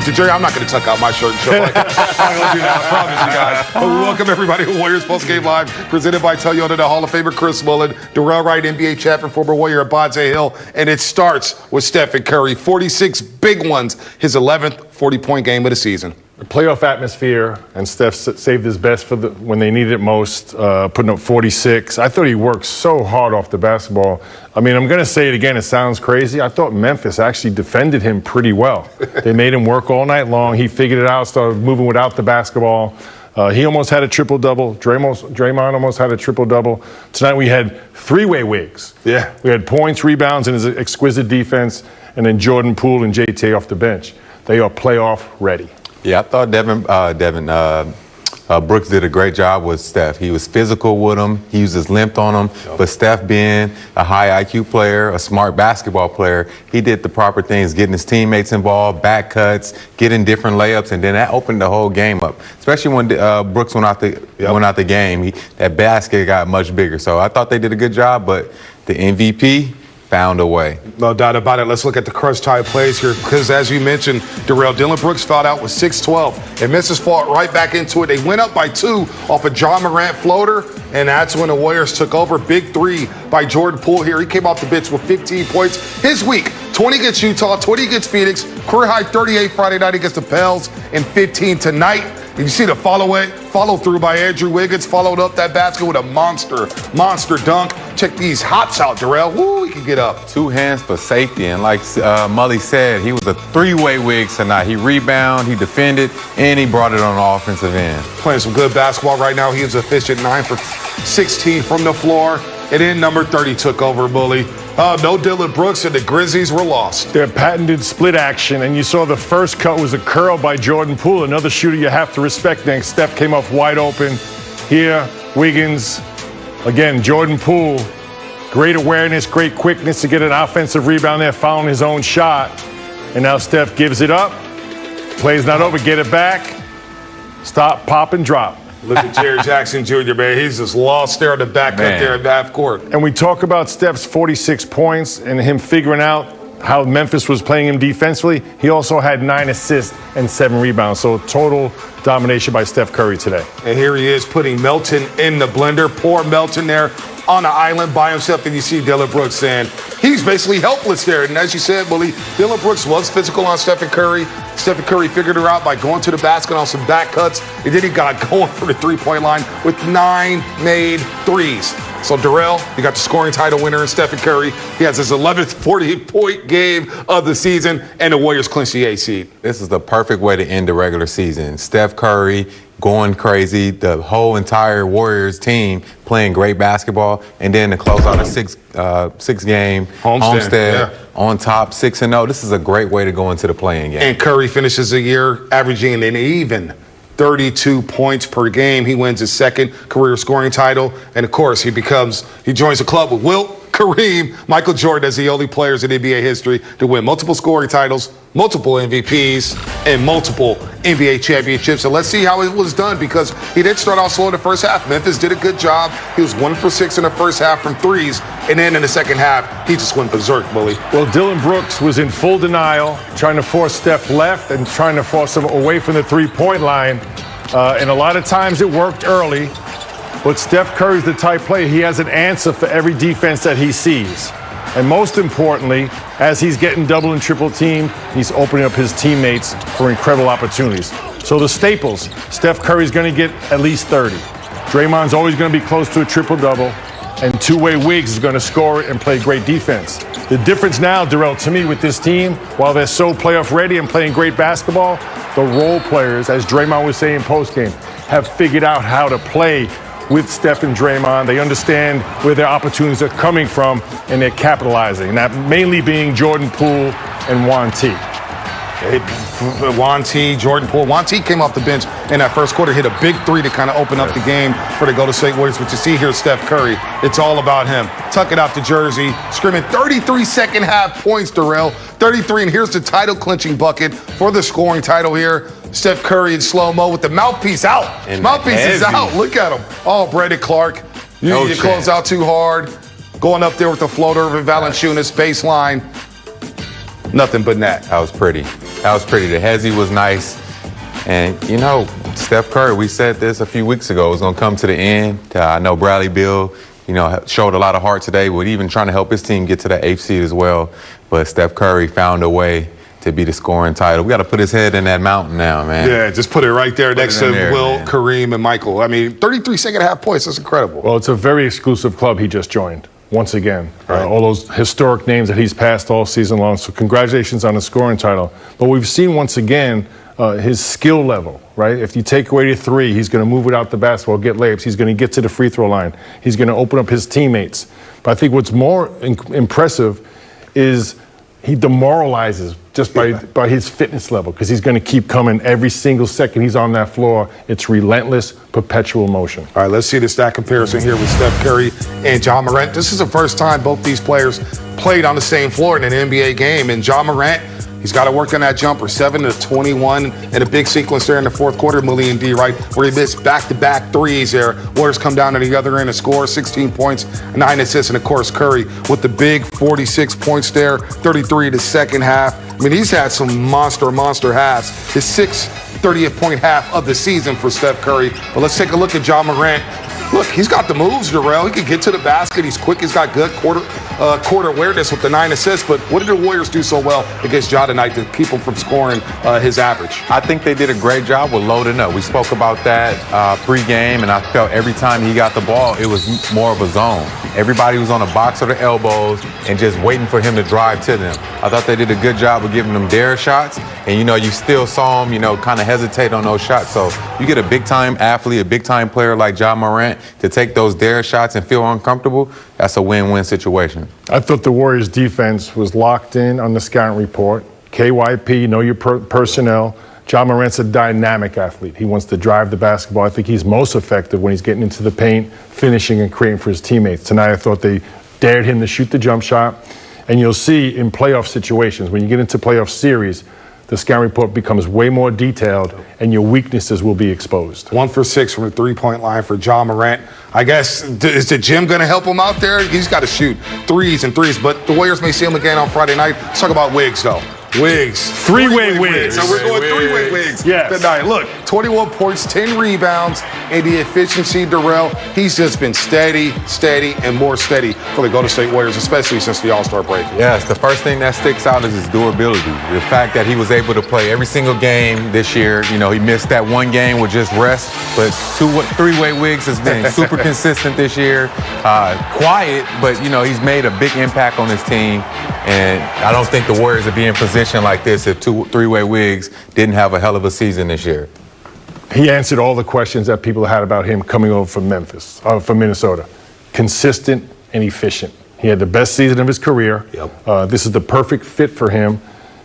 with the jersey. I'm not going to tuck out my shirt and show like that. I'm not going to do that, I promise you guys. But we welcome everybody to Warriors Post Game Live, presented by Toyota, the Hall of Famer Chris Mullin, Darrell Wright, NBA champion, former Warrior at Bonte Hill. And it starts with Stephen Curry. 46 big ones, his 11th 40-point game of the season. Playoff atmosphere, and Steph saved his best for when they needed it most, putting up 46. I thought he worked so hard off the basketball. I mean, I'm going to say it again, it sounds crazy. I thought Memphis actually defended him pretty well. They made him work all night long. He figured it out, started moving without the basketball. He almost had a triple-double. Draymond almost had a triple-double. Tonight we had three-way wigs. Yeah. We had points, rebounds, and his exquisite defense, and then Jordan Poole and JT off the bench. They are playoff ready. Yeah, I thought Devin Brooks did a great job with Steph. He was physical with him. He used his length on him. Yep. But Steph, being a high IQ player, a smart basketball player, he did the proper things, getting his teammates involved, back cuts, getting different layups, and then that opened the whole game up. Especially when Brooks went out the game, that basket got much bigger. So I thought they did a good job, but the MVP found a way. No doubt about it. Let's look at the crunch time plays here, because as you mentioned, Darrell, Dillon Brooks fouled out with 6-12, and Memphis fought right back into it. They went up by 2 off a John Morant floater, and that's when the Warriors took over. Big 3 by Jordan Poole here. He came off the bench with 15 points. His week, 20 against Utah, 20 against Phoenix, career high 38 Friday night against the Pels, and 15 tonight. You see the follow through by Andrew Wiggins, followed up that basket with a monster dunk. Check these hops out, Darrell. Woo, he can get up. 2 hands for safety, and like Mully said, he was a three-way Wiggs tonight. He rebounded, he defended, and he brought it on the offensive end. Playing some good basketball right now. He is efficient, 9 for 16 from the floor. And then number 30 took over, Bully. No Dillon Brooks, and the Grizzlies were lost. Their patented split action, and you saw the first cut was a curl by Jordan Poole, another shooter you have to respect. Then Steph came off wide open. Here, Wiggins. Again, Jordan Poole, great awareness, great quickness to get an offensive rebound there, found his own shot. And now Steph gives it up. Play's not over, get it back. Stop, pop, and drop. Look at Jerry Jackson Jr., man. He's just lost there in the back up there at half court. And we talk about Steph's 46 points and him figuring out how Memphis was playing him defensively. He also had 9 assists and 7 rebounds. So total domination by Steph Curry today. And here he is putting Melton in the blender. Poor Melton there on the island by himself. And you see Dillon Brooks saying he's basically helpless there. And as you said, Willie, Dillon Brooks was physical on Stephen Curry. Stephen Curry figured her out by going to the basket on some back cuts. And then he got going for the three-point line with 9 made threes. So, Darrell, you got the scoring title winner in Stephen Curry. He has his 11th 40-point game of the season, and the Warriors clinch the 8th seed. This is the perfect way to end the regular season. Steph Curry going crazy, the whole entire Warriors team playing great basketball, and then to close out a six-game homestand on top, 6-0. This is a great way to go into the playing game. And Curry finishes the year averaging an even 32 points per game. He wins his 2nd career scoring title. And, of course, he joins the club with Wilt, Kareem, Michael Jordan as the only players in NBA history to win multiple scoring titles, multiple MVPs, and multiple NBA championships. So let's see how it was done, because he did start off slow in the first half. Memphis did a good job. He was 1 for 6 in the first half from threes. And then in the second half, he just went berserk, Bully. Well, Dillon Brooks was in full denial, trying to force Steph left and trying to force him away from the three-point line. And a lot of times it worked early. But Steph Curry's the type player, he has an answer for every defense that he sees. And most importantly, as he's getting double and triple teamed, he's opening up his teammates for incredible opportunities. So the staples, Steph Curry's going to get at least 30. Draymond's always going to be close to a triple-double. And two-way Wiggs is going to score it and play great defense. The difference now, Darrell, to me with this team, while they're so playoff ready and playing great basketball, the role players, as Draymond was saying post-game, have figured out how to play with Steph and Draymond. They understand where their opportunities are coming from, and they're capitalizing. And that mainly being Jordan Poole and Juan T. Juan T, Jordan Poole. Juan T came off the bench in that first quarter, hit a big 3 to kind of open up the game for the Golden State Warriors. But you see here, Steph Curry, it's all about him. Tuck it out to Jersey, screaming 33 second half points, Darrell. 33, and here's the title-clinching bucket for the scoring title here. Steph Curry in slow-mo with the mouthpiece out. And mouthpiece is out. Look at him. Oh, Brandon Clark. You close out too hard. Going up there with the floater of Valanciunas baseline. Nothing but net. That was pretty. That was pretty. The hezzy was nice. And, you know, Steph Curry, we said this a few weeks ago, was going to come to the end. I know Bradley Beal, you know, showed a lot of heart today with even trying to help his team get to that 8th seed as well. But Steph Curry found a way to be the scoring title. We got to put his head in that mountain now, man. Yeah, just put it right there next to Will, man. Kareem, and Michael. I mean, 33 second-half points. That's incredible. Well, it's a very exclusive club he just joined. Once again, all those historic names that he's passed all season long. So congratulations on the scoring title. But we've seen once again his skill level, right? If you take away the three, he's going to move without the basketball, get layups. He's going to get to the free throw line. He's going to open up his teammates. But I think what's more impressive is he demoralizes just by his fitness level, because he's going to keep coming every single second he's on that floor. It's relentless, perpetual motion. All right, let's see the stat comparison here with Steph Curry and Ja Morant. This is the first time both these players played on the same floor in an NBA game. And Ja Morant, he's got to work on that jumper. 7 of 21 and a big sequence there in the fourth quarter, Willie and D, right, where he missed back-to-back threes there. Warriors come down to the other end and score 16 points, 9 assists, and of course Curry with the big 46 points there, 33 the second half. I mean, he's had some monster halves. His 6th 30th-point half of the season for Steph Curry. But let's take a look at Ja Morant. Look, he's got the moves, Darrell. He can get to the basket. He's quick. He's got good court awareness with the 9 assists. But what did the Warriors do so well against Ja tonight to keep him from scoring his average? I think they did a great job with loading up. We spoke about that pregame, and I felt every time he got the ball, it was more of a zone. Everybody was on a box or the elbows and just waiting for him to drive to them. I thought they did a good job of giving them dare shots. And, you know, you still saw him, you know, kind of hesitate on those shots. So you get a big-time athlete, a big-time player like Ja Morant to take those dare shots and feel uncomfortable. That's a win-win situation. I thought the Warriors' defense was locked in on the scouting report. KYP, know your personnel. Ja Morant's a dynamic athlete. He wants to drive the basketball. I think he's most effective when he's getting into the paint, finishing and creating for his teammates. Tonight I thought they dared him to shoot the jump shot. And you'll see in playoff situations, when you get into playoff series, the scouting report becomes way more detailed and your weaknesses will be exposed. 1 for 6 from the three-point line for Ja Morant. I guess, is the gym going to help him out there? He's got to shoot threes, but the Warriors may see him again on Friday night. Let's talk about Wiggs, though. Wiggs. Three-way Wiggs. So we're going three-way Wiggs yes. tonight. Look, 21 points, 10 rebounds, and the efficiency, Darrell, he's just been steady, and more steady for the Golden State Warriors, especially since the All-Star break. Yes, the first thing that sticks out is his durability. The fact that he was able to play every single game this year. You know, he missed that one game with just rest, but three-way Wiggs has been super consistent this year. Quiet, but, you know, he's made a big impact on his team, and I don't think the Warriors would be in position like this if three-way Wiggs didn't have a hell of a season this year. He answered all the questions that people had about him coming over from from Minnesota. Consistent and efficient. He had the best season of his career. Yep. This is the perfect fit for him.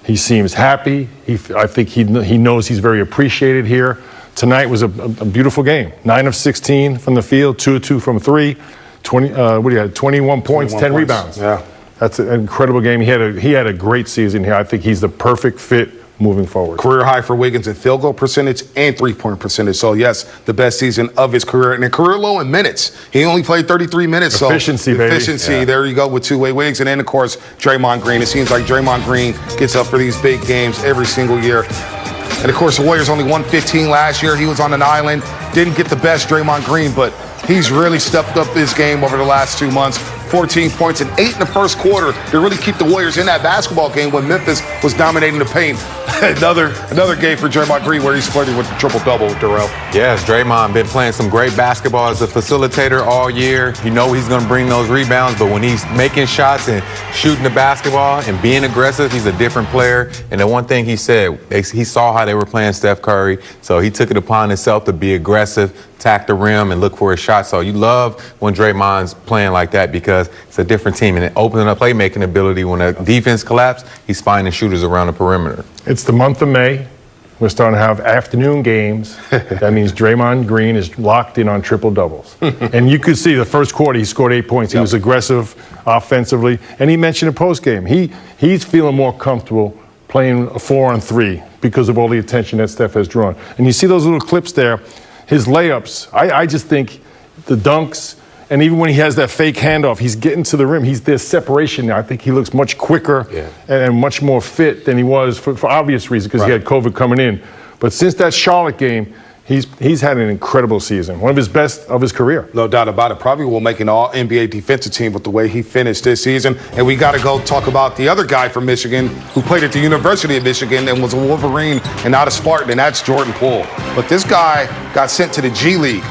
He seems happy. I think he knows he's very appreciated here. Tonight was a beautiful game. 9 of 16 from the field, 2 of 2 from 3. 21 points, 10 rebounds. Yeah. That's an incredible game. He had a great season here. I think he's the perfect fit moving forward. Career high for Wiggins in field goal percentage and three-point percentage. So, yes, the best season of his career. And a career low in minutes. He only played 33 minutes. Efficiency, so baby. Efficiency, yeah. There you go with two-way Wiggs. And then, of course, Draymond Green. It seems like Draymond Green gets up for these big games every single year. And, of course, the Warriors only won 15 last year. He was on an island. Didn't get the best Draymond Green, but he's really stepped up his game over the last 2 months. 14 points and 8 in the first quarter to really keep the Warriors in that basketball game when Memphis was dominating the paint. another game for Draymond Green where he's flirting with the triple-double, Darrell. Yes, Draymond been playing some great basketball as a facilitator all year. You know he's going to bring those rebounds, but when he's making shots and shooting the basketball and being aggressive, he's a different player. And the one thing he said, he saw how they were playing Steph Curry, so he took it upon himself to be aggressive, attack the rim, and look for a shot. So you love when Draymond's playing like that because it's a different team, and it opening up playmaking ability. When a defense collapses, he's finding shooters around the perimeter. It's the month of May. We're starting to have afternoon games. That means Draymond Green is locked in on triple doubles. And you could see the first quarter, he scored 8 points. He was aggressive offensively. And he mentioned in post game, he's feeling more comfortable playing a 4-on-3 because of all the attention that Steph has drawn. And you see those little clips there, his layups. I just think the dunks, And even when he has that fake handoff, he's getting to the rim. There's separation now. I think he looks much quicker and much more fit than he was for obvious reasons because he had COVID coming in. But since that Charlotte game, he's had an incredible season, one of his best of his career. No doubt about it. Probably will make an all-NBA defensive team with the way he finished this season. And we got to go talk about the other guy from Michigan who played at the University of Michigan and was a Wolverine and not a Spartan, and that's Jordan Poole. But this guy got sent to the G League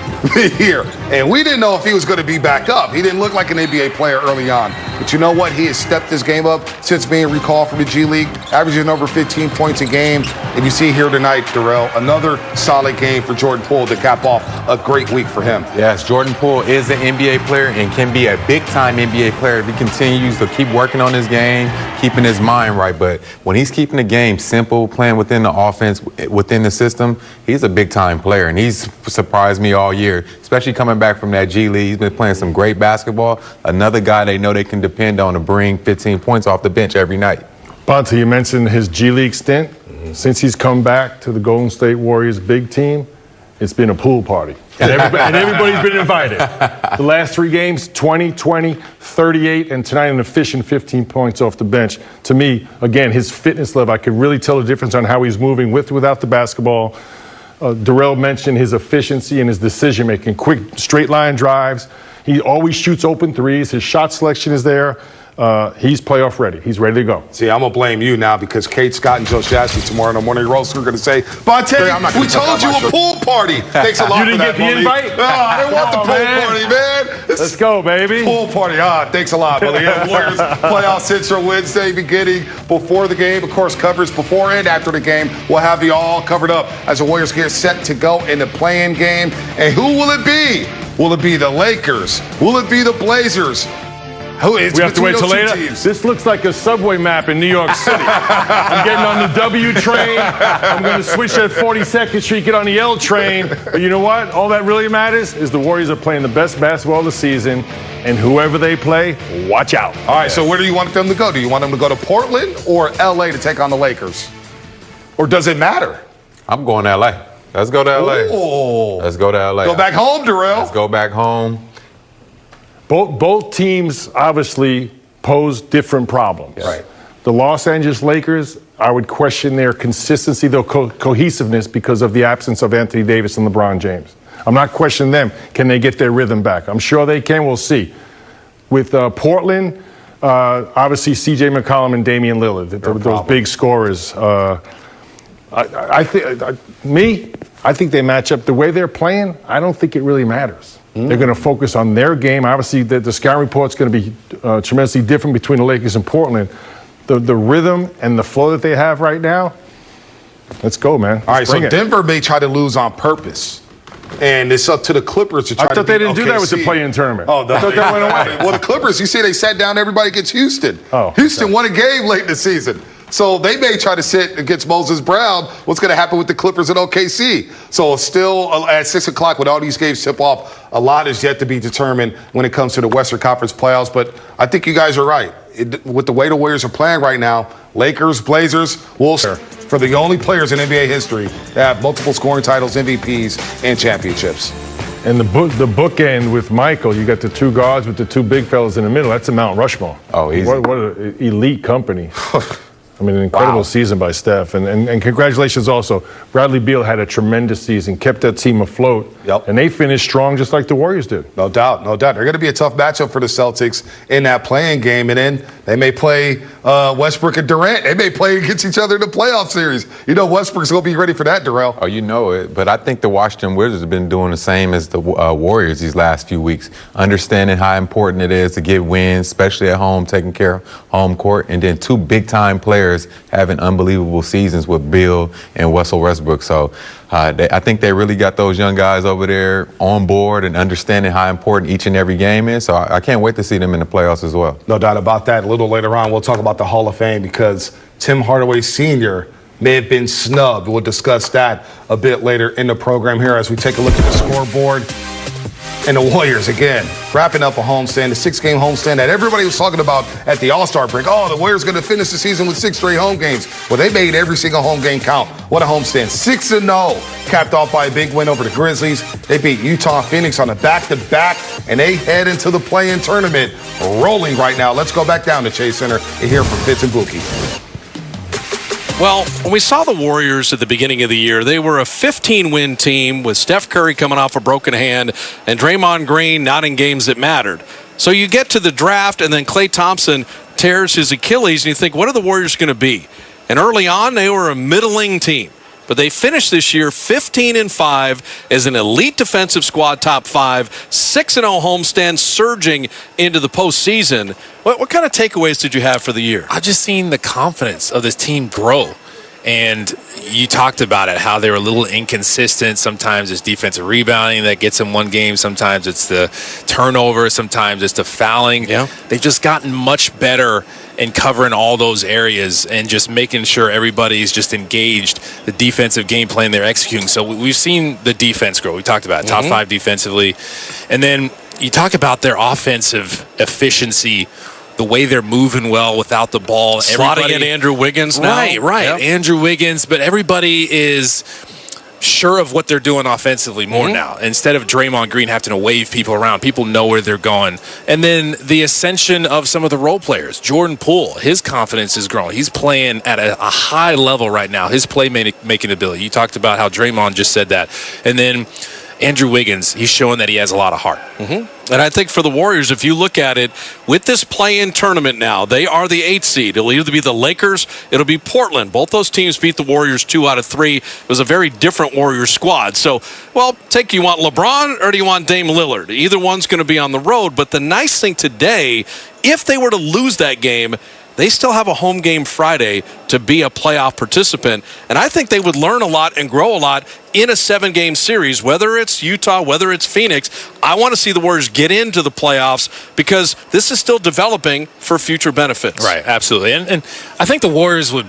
here, and we didn't know if he was going to be back up. He didn't look like an NBA player early on. But you know what? He has stepped his game up since being recalled from the G League, averaging over 15 points a game. And you see here tonight, Darrell, another solid game for Jordan Poole to cap off a great week for him. Yes, Jordan Poole is an NBA player and can be a big-time NBA player if he continues to keep working on his game, keeping his mind right. But when he's keeping the game simple, playing within the offense, within the system, he's a big-time player. And he's surprised me all year, especially coming back from that G League. He's been playing some great basketball. Another guy they know they can depend on to bring 15 points off the bench every night. Bonta, you mentioned his G League stint. Since he's come back to the Golden State Warriors big team, it's been a pool party. And everybody's been invited. The last 3 games, 20, 20, 38, and tonight an efficient 15 points off the bench. To me, again, his fitness level, I could really tell the difference on how he's moving with without the basketball. Darrell mentioned his efficiency and his decision-making, quick straight-line drives. He always shoots open threes. His shot selection is there. He's playoff ready. He's ready to go. See, I'm going to blame you now because Kate Scott and Joe Shasky tomorrow in the morning roast are going to say, Bonta, we told you a pool party. Thanks a lot for that, You didn't get the invite? No, I didn't want the pool party, man. Let's go, baby. Pool party. Thanks a lot, buddy. Yeah, Warriors playoff Central Wednesday beginning before the game. Of course, coverage before and after the game. We'll have you all covered up as the Warriors get set to go in the play-in game. And who will it be? Will it be the Lakers? Will it be the Blazers? We have to wait till later. This looks like a subway map in New York City. I'm getting on the W train. I'm going to switch at 42nd Street, get on the L train. But you know what? All that really matters is the Warriors are playing the best basketball of the season, and whoever they play, watch out. All right, so where do you want them to go? Do you want them to go to Portland or L.A. to take on the Lakers? Or does it matter? I'm going to L.A. Let's go to L.A. Oh. Let's go to L.A. Go back home, Darrell. Let's go back home. Both teams obviously pose different problems. Right. The Los Angeles Lakers, I would question their consistency, their cohesiveness because of the absence of Anthony Davis and LeBron James. I'm not questioning them. Can they get their rhythm back? I'm sure they can. We'll see. With Portland, obviously C.J. McCollum and Damian Lillard, those big scorers. I think they match up. The way they're playing, I don't think it really matters. They're going to focus on their game. Obviously, the scouting report's going to be tremendously different between the Lakers and Portland. The rhythm and the flow that they have right now, let's go, man. All right, so Denver may try to lose on purpose. And it's up to the Clippers to try to I thought they didn't do that with the play-in tournament. Oh, I thought that went away. Well, the Clippers, you see they sat down everybody against Houston. Houston won a game late in the season. So they may try to sit against Moses Brown. What's going to happen with the Clippers and OKC? So still at 6 o'clock when all these games tip off, a lot is yet to be determined when it comes to the Western Conference playoffs. But I think you guys are right. With the way the Warriors are playing right now, Lakers, Blazers, Wolves, for the only players in NBA history that have multiple scoring titles, MVPs, and championships. And the bookend with Michael, you got the 2 guards with the 2 big fellas in the middle. That's a Mount Rushmore. Oh, easy. What an elite company. I mean, an incredible season by Steph. And congratulations also. Bradley Beal had a tremendous season, kept that team afloat. Yep. And they finished strong just like the Warriors did. No doubt, no doubt. They're going to be a tough matchup for the Celtics in that play-in game. And then they may play Westbrook and Durant. They may play against each other in the playoff series. You know Westbrook's going to be ready for that, Darrell. Oh, you know it. But I think the Washington Wizards have been doing the same as the Warriors these last few weeks, understanding how important it is to get wins, especially at home, taking care of home court. And then 2 big-time players having unbelievable seasons with Bill and Russell Westbrook. So I think they really got those young guys over there on board and understanding how important each and every game is. So I can't wait to see them in the playoffs as well. No doubt about that. A little later on, we'll talk about the Hall of Fame because Tim Hardaway Sr. may have been snubbed. We'll discuss that a bit later in the program here as we take a look at the scoreboard. And the Warriors, again, wrapping up a homestand, the 6-game homestand that everybody was talking about at the All-Star break. Oh, the Warriors going to finish the season with 6 straight home games. Well, they made every single home game count. What a homestand. 6-0, capped off by a big win over the Grizzlies. They beat Utah, Phoenix on a back-to-back, and they head into the play-in tournament rolling right now. Let's go back down to Chase Center and hear from Fitz and Buki. Well, when we saw the Warriors at the beginning of the year, they were a 15-win team with Steph Curry coming off a broken hand and Draymond Green not in games that mattered. So you get to the draft, and then Klay Thompson tears his Achilles, and you think, what are the Warriors going to be? And early on, they were a middling team. But they finished this year 15-5 as an elite defensive squad, top 5, 6-0 homestand, surging into the postseason. What kind of takeaways did you have for the year? I've just seen the confidence of this team grow. And you talked about it, how they were a little inconsistent. Sometimes it's defensive rebounding that gets them one game. Sometimes it's the turnover. Sometimes it's the fouling. Yeah. They've just gotten much better in covering all those areas and just making sure everybody's just engaged the defensive game plan they're executing. So we've seen the defense grow. We talked about it, top 5 defensively. And then you talk about their offensive efficiency, the way they're moving well without the ball. Slotting in Andrew Wiggins now. Right. Yep. Andrew Wiggins, but everybody is sure of what they're doing offensively more now. Instead of Draymond Green having to wave people around, people know where they're going. And then the ascension of some of the role players. Jordan Poole, his confidence is growing. He's playing at a high level right now. His playmaking ability. You talked about how Draymond just said that. And then Andrew Wiggins, he's showing that he has a lot of heart. And I think for the Warriors, if you look at it, with this play-in tournament now, they are the 8th seed. It'll either be the Lakers, it'll be Portland. Both those teams beat the Warriors 2 out of 3. It was a very different Warriors squad. So, well, you want LeBron or do you want Dame Lillard? Either one's going to be on the road. But the nice thing today, if they were to lose that game, they still have a home game Friday to be a playoff participant. And I think they would learn a lot and grow a lot in a 7-game series, whether it's Utah, whether it's Phoenix. I want to see the Warriors get into the playoffs because this is still developing for future benefits. Right, absolutely. And I think the Warriors would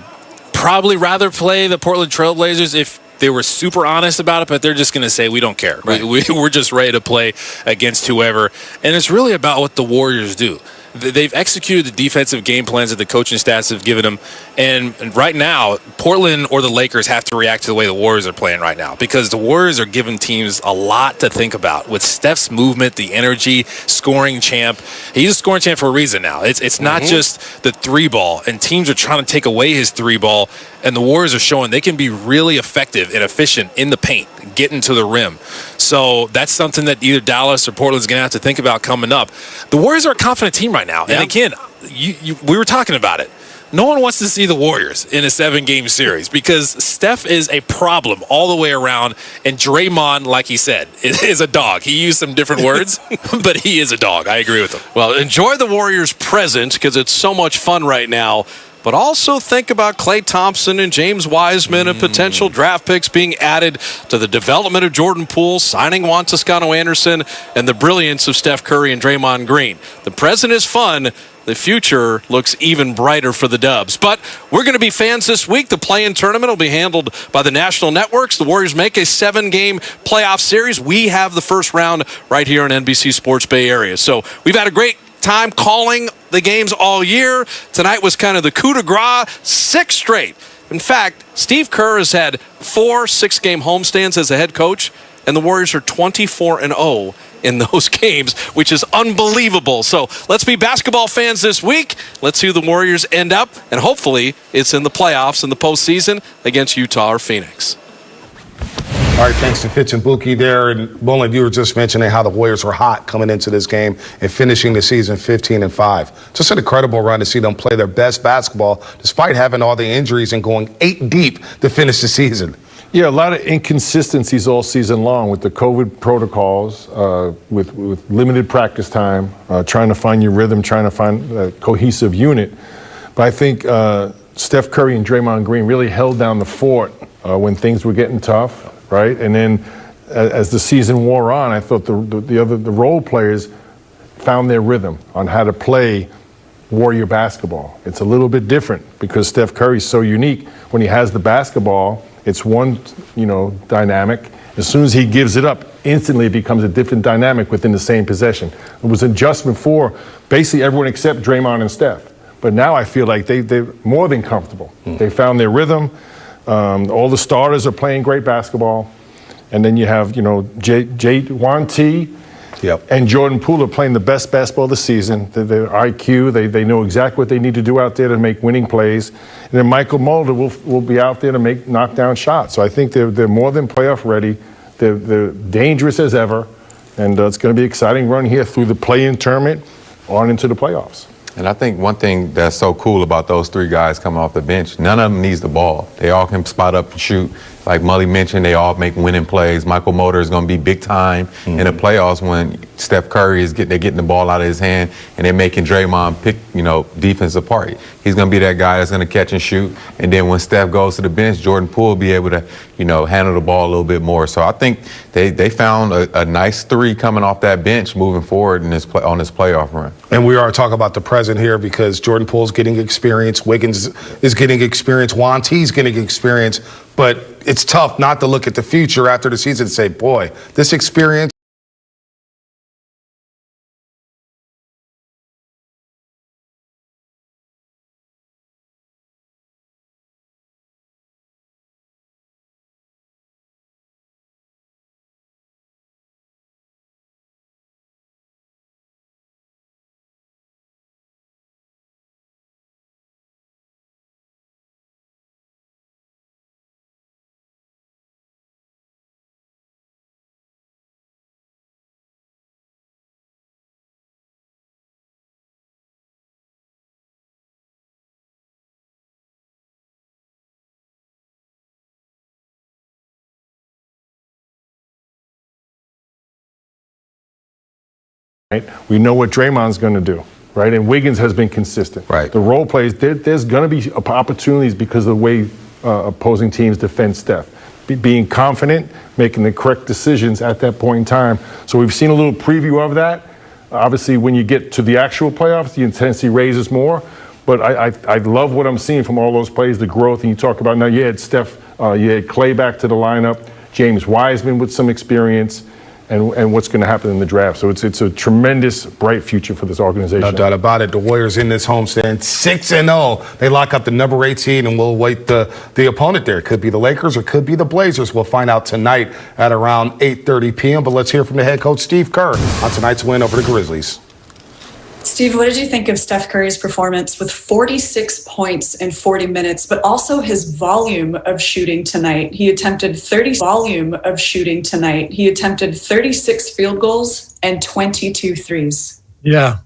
probably rather play the Portland Trailblazers if they were super honest about it, but they're just going to say, we don't care. Right. We're just ready to play against whoever. And it's really about what the Warriors do. They've executed the defensive game plans that the coaching staffs have given them. And right now, Portland or the Lakers have to react to the way the Warriors are playing right now because the Warriors are giving teams a lot to think about. With Steph's movement, the energy, scoring champ. He's a scoring champ for a reason now. It's not just the 3-ball, and teams are trying to take away his 3-ball, and the Warriors are showing they can be really effective and efficient in the paint, getting to the rim. So that's something that either Dallas or Portland's going to have to think about coming up. The Warriors are a confident team right now. Yeah. And again, we were talking about it. No one wants to see the Warriors in a 7-game series because Steph is a problem all the way around, and Draymond, like he said, is a dog. He used some different words, but he is a dog. I agree with him. Well, enjoy the Warriors' present because it's so much fun right now. But also think about Klay Thompson and James Wiseman and potential draft picks being added to the development of Jordan Poole, signing Juan Toscano-Anderson, and the brilliance of Steph Curry and Draymond Green. The present is fun. The future looks even brighter for the Dubs. But we're going to be fans this week. The play-in tournament will be handled by the national networks. The Warriors make a 7-game playoff series. We have the first round right here on NBC Sports Bay Area. So we've had a great time calling the games all year. Tonight was kind of the coup de grace, 6 straight. In fact, Steve Kerr has had 4 6-game homestands as a head coach, and the Warriors are 24-0 in those games, which is unbelievable. So let's be basketball fans this week. Let's see who the Warriors end up, and hopefully it's in the playoffs in the postseason against Utah or Phoenix. All right, thanks to Fitz and Buki there. And Bowling, you were just mentioning how the Warriors were hot coming into this game and finishing the season 15-5. Just an incredible run to see them play their best basketball despite having all the injuries and going 8 deep to finish the season. Yeah, a lot of inconsistencies all season long with the COVID protocols, with limited practice time, trying to find your rhythm, trying to find a cohesive unit. But I think Steph Curry and Draymond Green really held down the fort when things were getting tough. Right, and then as the season wore on, I thought the role players found their rhythm on how to play Warrior basketball. It's a little bit different because Steph Curry's so unique. When he has the basketball, it's one dynamic, As soon as he gives it up, instantly it becomes a different dynamic within the same possession. It was an adjustment for basically everyone except Draymond and Steph. But now I feel like they're more than comfortable. They found their rhythm. All the starters are playing great basketball. And then you have, Juan T. And Jordan Poole are playing the best basketball of the season. Their IQ, they know exactly what they need to do out there to make winning plays. And then Michael Mulder will be out there to make knockdown shots. So I think they're more than playoff ready. They're dangerous as ever. And it's going to be an exciting run here through the play-in tournament on into the playoffs. And I think one thing that's so cool about those three guys coming off the bench, none of them needs the ball. They all can spot up and shoot. Like Mully mentioned, they all make winning plays. Michael Mulder is going to be big time in the playoffs when Steph Curry they're getting the ball out of his hand and they're making Draymond pick, defense apart. He's going to be that guy that's going to catch and shoot. And then when Steph goes to the bench, Jordan Poole will be able to, handle the ball a little bit more. So I think they found a nice three coming off that bench moving forward on this playoff run. And we are talking about the present here because Jordan Poole's getting experience, Wiggins is getting experience, Juan T's getting experience. But it's tough not to look at the future after the season and say, boy, this experience. Right? We know what Draymond's going to do, right? And Wiggins has been consistent. Right. The role plays, there's going to be opportunities because of the way opposing teams defend Steph. Being confident, making the correct decisions at that point in time. So we've seen a little preview of that. Obviously, when you get to the actual playoffs, the intensity raises more. But I love what I'm seeing from all those plays, the growth. And you talk about now, you had Steph, you had Clay back to the lineup, James Wiseman with some experience. And what's going to happen in the draft. So it's a tremendous, bright future for this organization. No doubt about it. The Warriors in this homestand 6-0. They lock up the number 18, and we'll wait the opponent there. It could be the Lakers or it could be the Blazers. We'll find out tonight at around 8:30 p.m. But let's hear from the head coach, Steve Kerr, on tonight's win over the Grizzlies. Steve, what did you think of Steph Curry's performance with 46 points in 40 minutes, but also his volume of shooting tonight? He attempted 36 field goals and 22 threes. Yeah,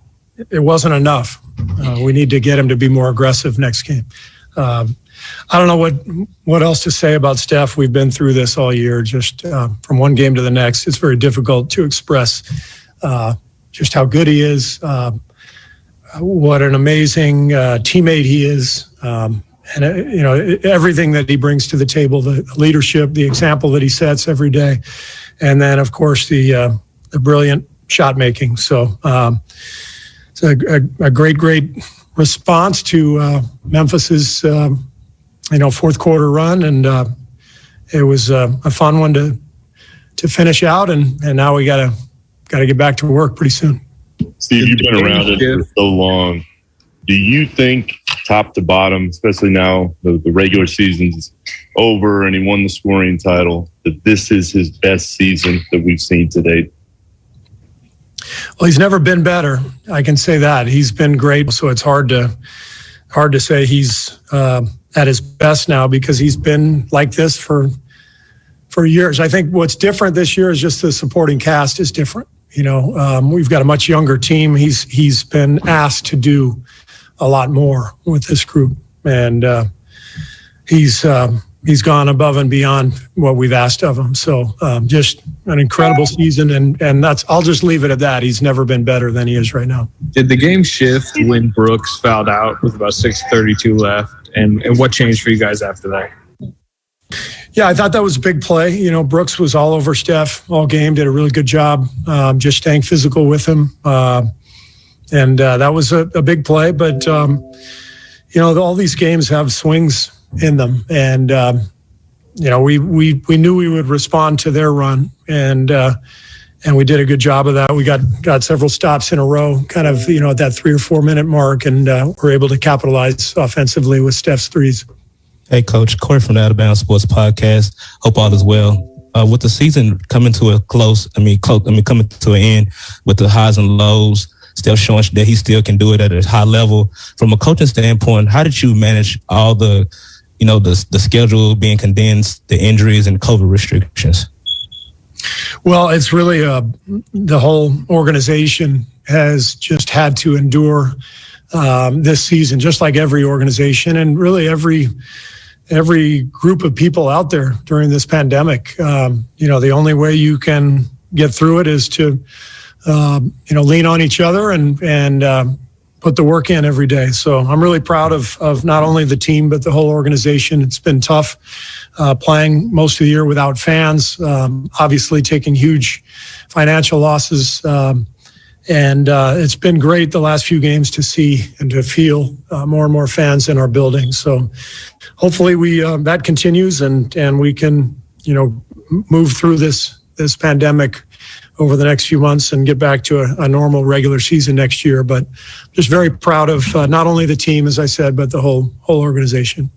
it wasn't enough. We need to get him to be more aggressive next game. I don't know what else to say about Steph. We've been through this all year, just from one game to the next. It's very difficult to express just how good he is. What an amazing teammate he is, and everything that he brings to the table, the leadership, the example that he sets every day, and then of course the brilliant shot making. So it's a great response to Memphis's fourth quarter run, and it was a fun one to finish out, and now we got to get back to work pretty soon. Steve, you've been around it for so long. Do you think, top to bottom, especially now the regular season's over and he won the scoring title, that this is his best season that we've seen to date? Well, he's never been better. I can say that. He's been great. So it's hard to say he's at his best now because he's been like this for years. I think what's different this year is just the supporting cast is different. We've got a much younger team. He's been asked to do a lot more with this group, and he's gone above and beyond what we've asked of him. So just an incredible season, and I'll just leave it at that. He's never been better than he is right now. Did the game shift when Brooks fouled out with about 6:32 left, and what changed for you guys after that? Yeah, I thought that was a big play. Brooks was all over Steph all game, did a really good job just staying physical with him. And that was a big play. But, all these games have swings in them. And we knew we would respond to their run, and we did a good job of that. We got several stops in a row, kind of, at that 3 or 4 minute mark, and we're able to capitalize offensively with Steph's threes. Hey, Coach, Corey from the Out of Bounds Sports Podcast. Hope all is well. With the season coming to a close, coming to an end with the highs and lows, still showing that he still can do it at a high level. From a coaching standpoint, how did you manage all the schedule being condensed, the injuries and COVID restrictions? Well, it's really the whole organization has just had to endure this season, just like every organization and really every group of people out there during this pandemic. The only way you can get through it is to lean on each other and put the work in every day. So I'm really proud of not only the team, but the whole organization. It's been tough playing most of the year without fans, obviously taking huge financial losses. And it's been great the last few games to see and to feel more and more fans in our building. So hopefully that continues and we can, move through this pandemic over the next few months and get back to a normal regular season next year. But just very proud of not only the team, as I said, but the whole organization.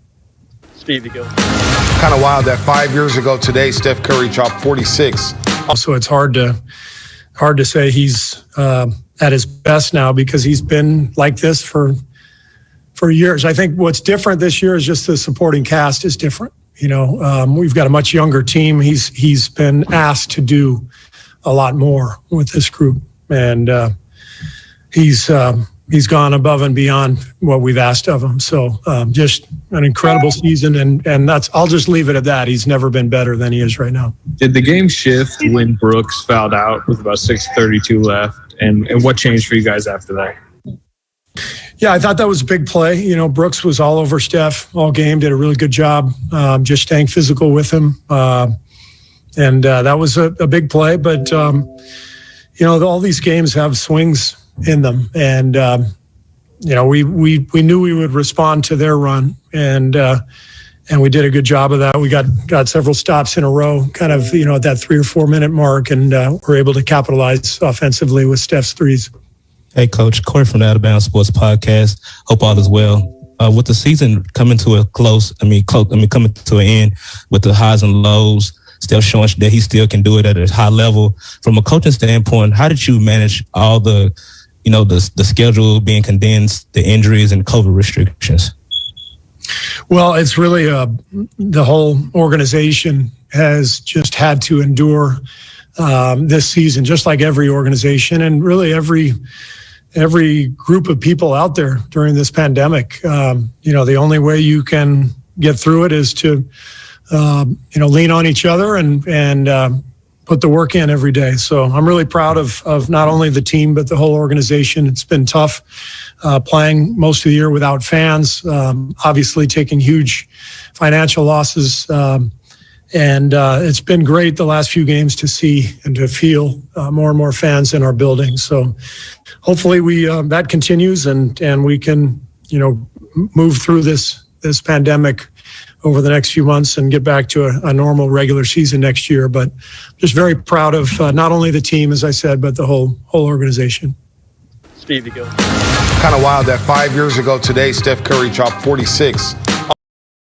Kind of wild that 5 years ago today, Steph Curry dropped 46. Also, it's hard to say he's at his best now because he's been like this for years. I think what's different this year is just the supporting cast is different. We've got a much younger team. He's been asked to do a lot more with this group, and he's gone above and beyond what we've asked of him. So just an incredible season, and I'll just leave it at that. He's never been better than he is right now. Did the game shift when Brooks fouled out with about 6:32 left, and what changed for you guys after that? Yeah, I thought that was a big play. Brooks was all over Steph all game, did a really good job just staying physical with him. And that was a big play. But, all these games have swings in them. And, we knew we would respond to their run. And we did a good job of that. We got several stops in a row, kind of, at that 3 or 4 minute mark. And we're able to capitalize offensively with Steph's threes. Hey, Coach, Corey from the Out of Bounds Sports Podcast. Hope all is well. With the season coming to a close, coming to an end with the highs and lows, still showing that he still can do it at a high level. From a coaching standpoint, how did you manage all the schedule being condensed, the injuries and COVID restrictions? Well, it's really the whole organization has just had to endure this season, just like every organization and really every group of people out there during this pandemic. The only way you can get through it is to lean on each other and put the work in every day. So I'm really proud of not only the team, but the whole organization. It's been tough playing most of the year without fans, obviously taking huge financial losses. And it's been great the last few games to see and to feel more and more fans in our building. So hopefully that continues and we can, move through this pandemic over the next few months and get back to a normal regular season next year. But just very proud of not only the team, as I said, but the whole organization. Kind of wild that 5 years ago today, Steph Curry dropped 46